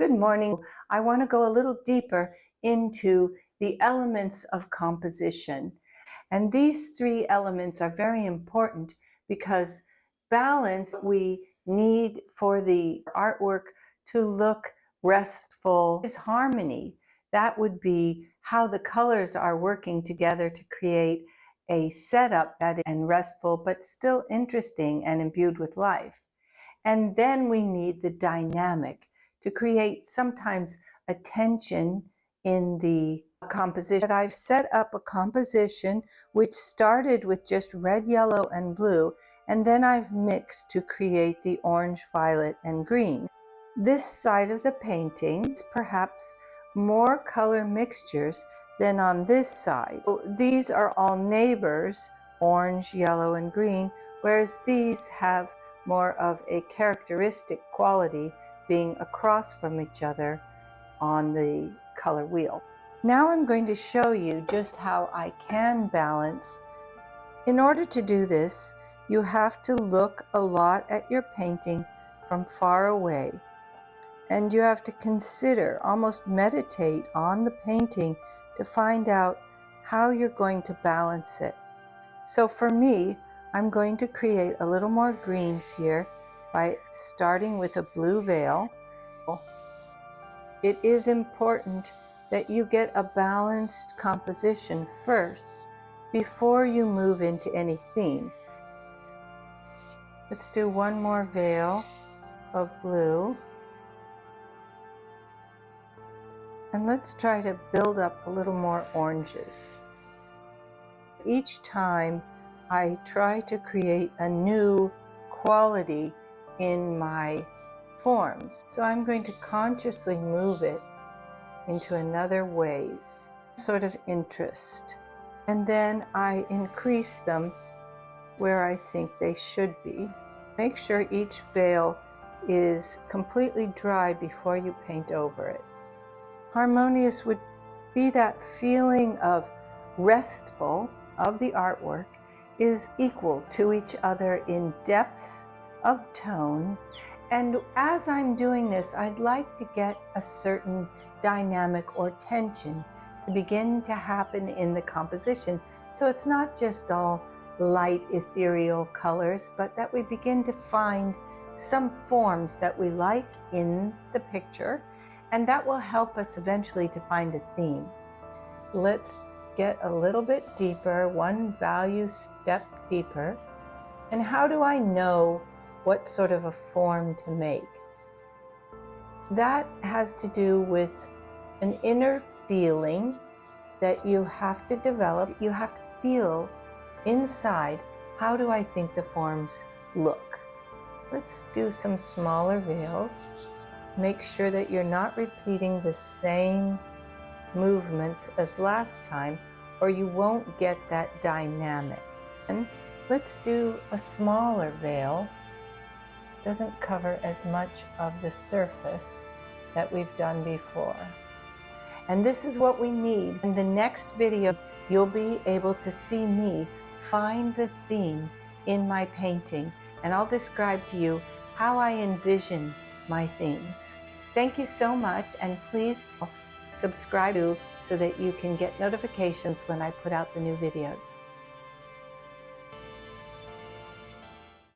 Good morning. I want to go a little deeper into the elements of composition. And these three elements are very important because balance we need for the artwork to look restful is harmony. That would be how the colors are working together to create a setup that is restful but still interesting and imbued with life. And then we need the dynamic to create sometimes a tension in the composition. I've set up a composition which started with just red, yellow, and blue, and then I've mixed to create the orange, violet, and green. This side of the painting is perhaps more color mixtures than on this side. These are all neighbors, orange, yellow, and green, whereas these have more of a characteristic quality being across from each other on the color wheel. Now I'm going to show you just how I can balance. In order to do this, you have to look a lot at your painting from far away, and you have to consider, almost meditate on the painting to find out how you're going to balance it. So for me, I'm going to create a little more greens here by starting with a blue veil. It is important that you get a balanced composition first before you move into any theme. Let's do one more veil of blue. And let's try to build up a little more oranges. Each time I try to create a new quality in my forms. So I'm going to consciously move it into another way, sort of interest. And then I increase them where I think they should be. Make sure each veil is completely dry before you paint over it. Harmonious would be that feeling of restful of the artwork is equal to each other in depth of tone. And as I'm doing this, I'd like to get a certain dynamic or tension to begin to happen in the composition. So it's not just all light ethereal colors, but that we begin to find some forms that we like in the picture, and that will help us eventually to find a theme. Let's get a little bit deeper, one value step deeper. And how do I know what sort of a form to make? That has to do with an inner feeling that you have to develop. You have to feel inside, how do I think the forms look? Let's do some smaller veils. Make sure that you're not repeating the same movements as last time, or you won't get that dynamic. And let's do a smaller veil. Doesn't cover as much of the surface that we've done before. And this is what we need. In the next video, you'll be able to see me find the theme in my painting, and I'll describe to you how I envision my themes. Thank you so much, and please subscribe so that you can get notifications when I put out the new videos.